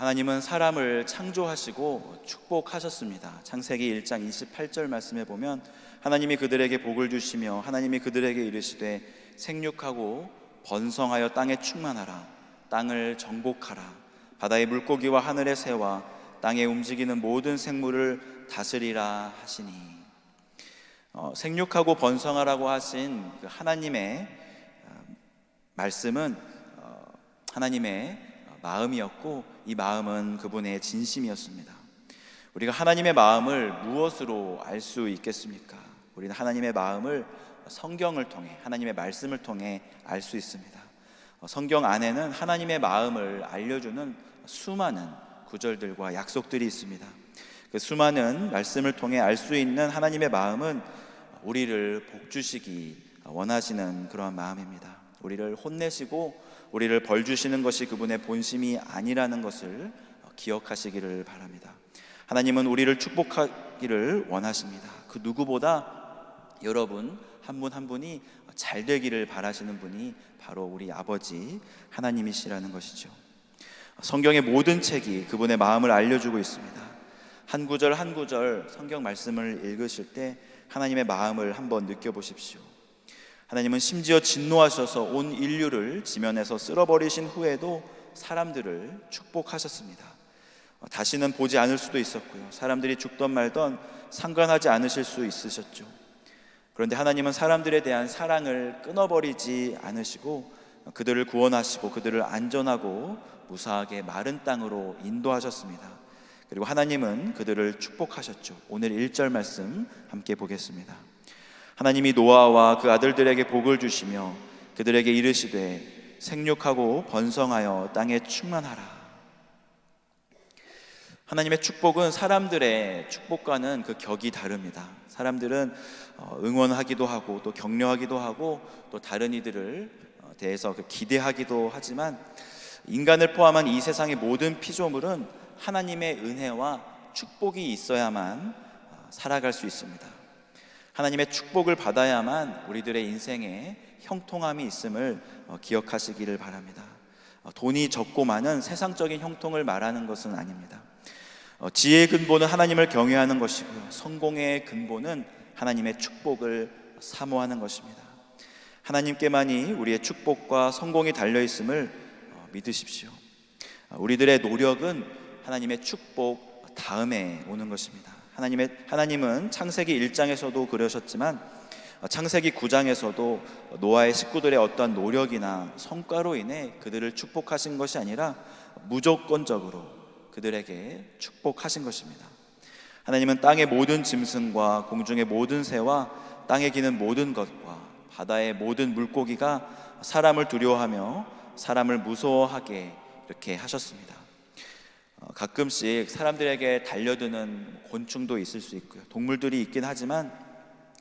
하나님은 사람을 창조하시고 축복하셨습니다. 창세기 1장 28절 말씀에 보면 하나님이 그들에게 복을 주시며 하나님이 그들에게 이르시되 생육하고 번성하여 땅에 충만하라. 땅을 정복하라. 바다의 물고기와 하늘의 새와 땅에 움직이는 모든 생물을 다스리라 하시니, 생육하고 번성하라고 하신 그 하나님의 말씀은 하나님의 마음이었고, 이 마음은 그분의 진심이었습니다. 우리가 하나님의 마음을 무엇으로 알 수 있겠습니까? 우리는 하나님의 마음을 성경을 통해, 하나님의 말씀을 통해 알 수 있습니다. 성경 안에는 하나님의 마음을 알려주는 수많은 구절들과 약속들이 있습니다. 그 수많은 말씀을 통해 알 수 있는 하나님의 마음은 우리를 복주시기 원하시는 그러한 마음입니다. 우리를 혼내시고 우리를 벌주시는 것이 그분의 본심이 아니라는 것을 기억하시기를 바랍니다. 하나님은 우리를 축복하기를 원하십니다. 그 누구보다 여러분 한 분 한 분이 잘 되기를 바라시는 분이 바로 우리 아버지 하나님이시라는 것이죠. 성경의 모든 책이 그분의 마음을 알려주고 있습니다. 한 구절 한 구절 성경 말씀을 읽으실 때 하나님의 마음을 한번 느껴보십시오. 하나님은 심지어 진노하셔서 온 인류를 지면에서 쓸어버리신 후에도 사람들을 축복하셨습니다. 다시는 보지 않을 수도 있었고요, 사람들이 죽던 말던 상관하지 않으실 수 있으셨죠. 그런데 하나님은 사람들에 대한 사랑을 끊어버리지 않으시고 그들을 구원하시고 그들을 안전하고 무사하게 마른 땅으로 인도하셨습니다. 그리고 하나님은 그들을 축복하셨죠. 오늘 1절 말씀 함께 보겠습니다. 하나님이 노아와 그 아들들에게 복을 주시며 그들에게 이르시되 생육하고 번성하여 땅에 충만하라. 하나님의 축복은 사람들의 축복과는 그 격이 다릅니다. 사람들은 응원하기도 하고 또 격려하기도 하고 또 다른 이들을 대해서 기대하기도 하지만, 인간을 포함한 이 세상의 모든 피조물은 하나님의 은혜와 축복이 있어야만 살아갈 수 있습니다. 하나님의 축복을 받아야만 우리들의 인생에 형통함이 있음을 기억하시기를 바랍니다. 돈이 적고 많은 세상적인 형통을 말하는 것은 아닙니다. 지혜의 근본은 하나님을 경외하는 것이고요, 성공의 근본은 하나님의 축복을 사모하는 것입니다. 하나님께만이 우리의 축복과 성공이 달려있음을 믿으십시오. 우리들의 노력은 하나님의 축복 다음에 오는 것입니다. 하나님은 창세기 1장에서도 그러셨지만 창세기 9장에서도 노아의 식구들의 어떠한 노력이나 성과로 인해 그들을 축복하신 것이 아니라 무조건적으로 그들에게 축복하신 것입니다. 하나님은 땅의 모든 짐승과 공중의 모든 새와 땅에 기는 모든 것과 바다의 모든 물고기가 사람을 두려워하며 사람을 무서워하게 이렇게 하셨습니다. 가끔씩 사람들에게 달려드는 곤충도 있을 수 있고요, 동물들이 있긴 하지만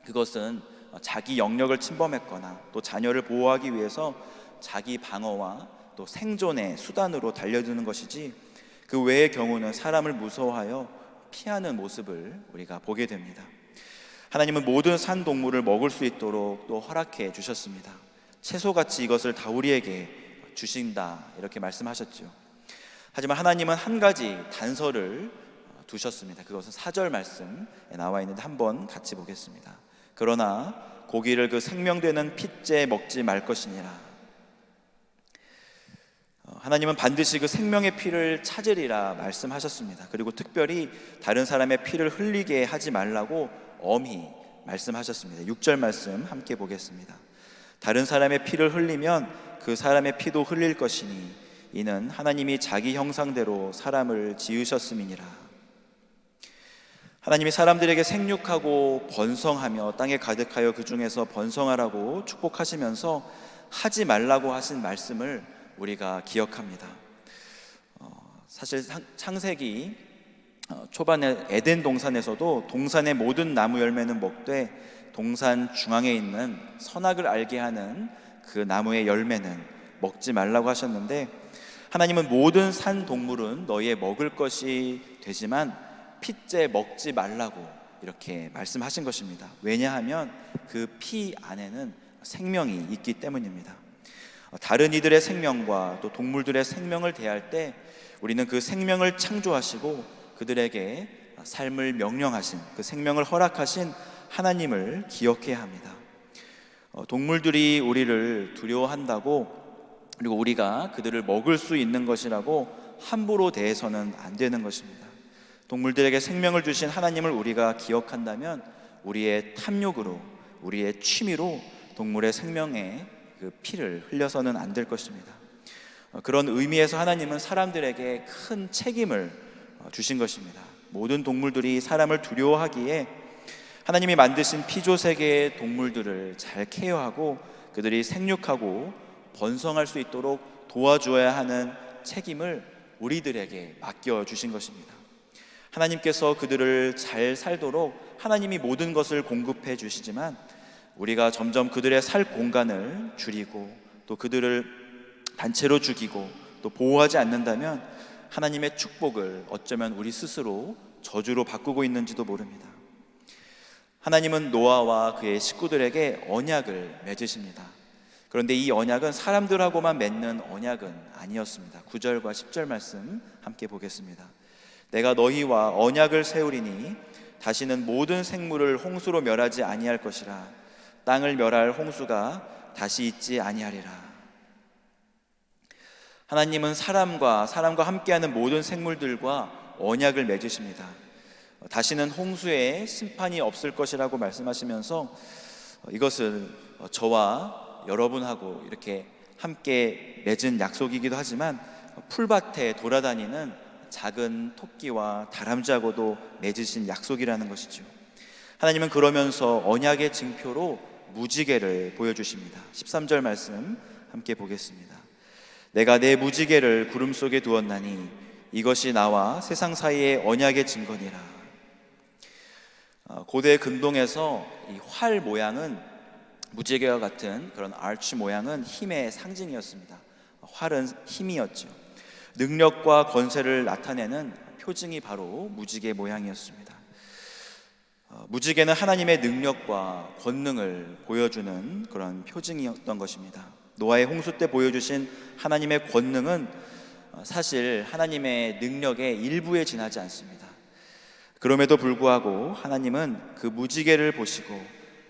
그것은 자기 영역을 침범했거나 또 자녀를 보호하기 위해서 자기 방어와 또 생존의 수단으로 달려드는 것이지, 그 외의 경우는 사람을 무서워하여 피하는 모습을 우리가 보게 됩니다. 하나님은 모든 산 동물을 먹을 수 있도록 또 허락해 주셨습니다. 채소같이 이것을 다 우리에게 주신다 이렇게 말씀하셨죠. 하지만 하나님은 한 가지 단서를 두셨습니다. 그것은 4절 말씀에 나와 있는데 한번 같이 보겠습니다. 그러나 고기를 그 생명되는 핏째 먹지 말 것이니라. 하나님은 반드시 그 생명의 피를 찾으리라 말씀하셨습니다. 그리고 특별히 다른 사람의 피를 흘리게 하지 말라고 엄히 말씀하셨습니다. 6절 말씀 함께 보겠습니다. 다른 사람의 피를 흘리면 그 사람의 피도 흘릴 것이니 이는 하나님이 자기 형상대로 사람을 지으셨음이니라. 하나님이 사람들에게 생육하고 번성하며 땅에 가득하여 그 중에서 번성하라고 축복하시면서 하지 말라고 하신 말씀을 우리가 기억합니다. 사실 창세기 초반에 에덴 동산에서도 동산의 모든 나무 열매는 먹되 동산 중앙에 있는 선악을 알게 하는 그 나무의 열매는 먹지 말라고 하셨는데, 하나님은 모든 산 동물은 너희의 먹을 것이 되지만 핏째 먹지 말라고 이렇게 말씀하신 것입니다. 왜냐하면 그 피 안에는 생명이 있기 때문입니다. 다른 이들의 생명과 또 동물들의 생명을 대할 때 우리는 그 생명을 창조하시고 그들에게 삶을 명령하신, 그 생명을 허락하신 하나님을 기억해야 합니다. 동물들이 우리를 두려워한다고, 그리고 우리가 그들을 먹을 수 있는 것이라고 함부로 대해서는 안 되는 것입니다. 동물들에게 생명을 주신 하나님을 우리가 기억한다면 우리의 탐욕으로, 우리의 취미로 동물의 생명에 그 피를 흘려서는 안 될 것입니다. 그런 의미에서 하나님은 사람들에게 큰 책임을 주신 것입니다. 모든 동물들이 사람을 두려워하기에 하나님이 만드신 피조세계의 동물들을 잘 케어하고 그들이 생육하고 번성할 수 있도록 도와주어야 하는 책임을 우리들에게 맡겨주신 것입니다. 하나님께서 그들을 잘 살도록 하나님이 모든 것을 공급해 주시지만 우리가 점점 그들의 살 공간을 줄이고 또 그들을 단체로 죽이고 또 보호하지 않는다면 하나님의 축복을 어쩌면 우리 스스로 저주로 바꾸고 있는지도 모릅니다. 하나님은 노아와 그의 식구들에게 언약을 맺으십니다. 그런데 이 언약은 사람들하고만 맺는 언약은 아니었습니다. 9절과 10절 말씀 함께 보겠습니다. 내가 너희와 언약을 세우리니 다시는 모든 생물을 홍수로 멸하지 아니할 것이라. 땅을 멸할 홍수가 다시 있지 아니하리라. 하나님은 사람과 함께하는 모든 생물들과 언약을 맺으십니다. 다시는 홍수에 심판이 없을 것이라고 말씀하시면서 이것은 저와 여러분하고 이렇게 함께 맺은 약속이기도 하지만 풀밭에 돌아다니는 작은 토끼와 다람쥐하고도 맺으신 약속이라는 것이죠. 하나님은 그러면서 언약의 징표로 무지개를 보여주십니다. 13절 말씀 함께 보겠습니다. 내가 내 무지개를 구름 속에 두었나니 이것이 나와 세상 사이의 언약의 증거니라. 고대 근동에서 이 활 모양은, 무지개와 같은 그런 아치 모양은 힘의 상징이었습니다. 활은 힘이었죠. 능력과 권세를 나타내는 표징이 바로 무지개 모양이었습니다. 무지개는 하나님의 능력과 권능을 보여주는 그런 표징이었던 것입니다. 노아의 홍수 때 보여주신 하나님의 권능은 사실 하나님의 능력의 일부에 지나지 않습니다. 그럼에도 불구하고 하나님은 그 무지개를 보시고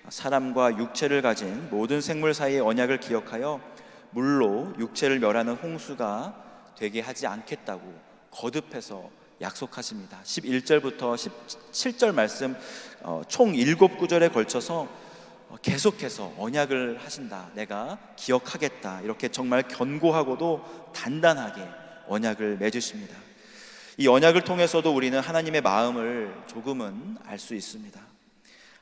사람과 육체를 가진 모든 생물 사이의 언약을 기억하여 물로 육체를 멸하는 홍수가 되게 하지 않겠다고 거듭해서 약속하십니다. 11절부터 17절 말씀 총 7구절에 걸쳐서 계속해서 언약을 하신다, 내가 기억하겠다, 이렇게 정말 견고하고도 단단하게 언약을 맺으십니다. 이 언약을 통해서도 우리는 하나님의 마음을 조금은 알 수 있습니다.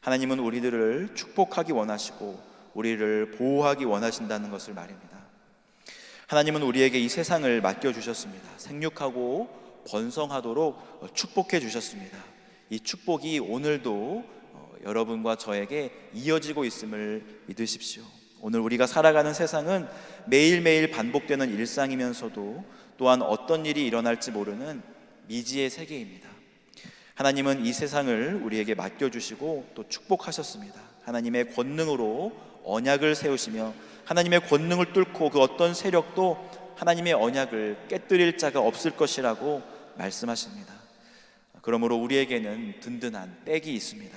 하나님은 우리들을 축복하기 원하시고 우리를 보호하기 원하신다는 것을 말입니다. 하나님은 우리에게 이 세상을 맡겨주셨습니다. 생육하고 번성하도록 축복해 주셨습니다. 이 축복이 오늘도 여러분과 저에게 이어지고 있음을 믿으십시오. 오늘 우리가 살아가는 세상은 매일매일 반복되는 일상이면서도 또한 어떤 일이 일어날지 모르는 미지의 세계입니다. 하나님은 이 세상을 우리에게 맡겨주시고 또 축복하셨습니다. 하나님의 권능으로 언약을 세우시며 하나님의 권능을 뚫고 그 어떤 세력도 하나님의 언약을 깨뜨릴 자가 없을 것이라고 말씀하십니다. 그러므로 우리에게는 든든한 백이 있습니다.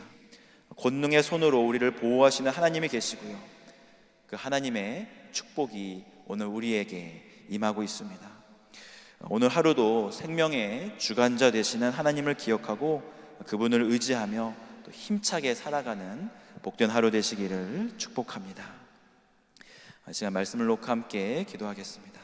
권능의 손으로 우리를 보호하시는 하나님이 계시고요, 그 하나님의 축복이 오늘 우리에게 임하고 있습니다. 오늘 하루도 생명의 주관자 되시는 하나님을 기억하고 그분을 의지하며 또 힘차게 살아가는 복된 하루 되시기를 축복합니다. 이 시간 말씀을 놓고 함께 기도하겠습니다.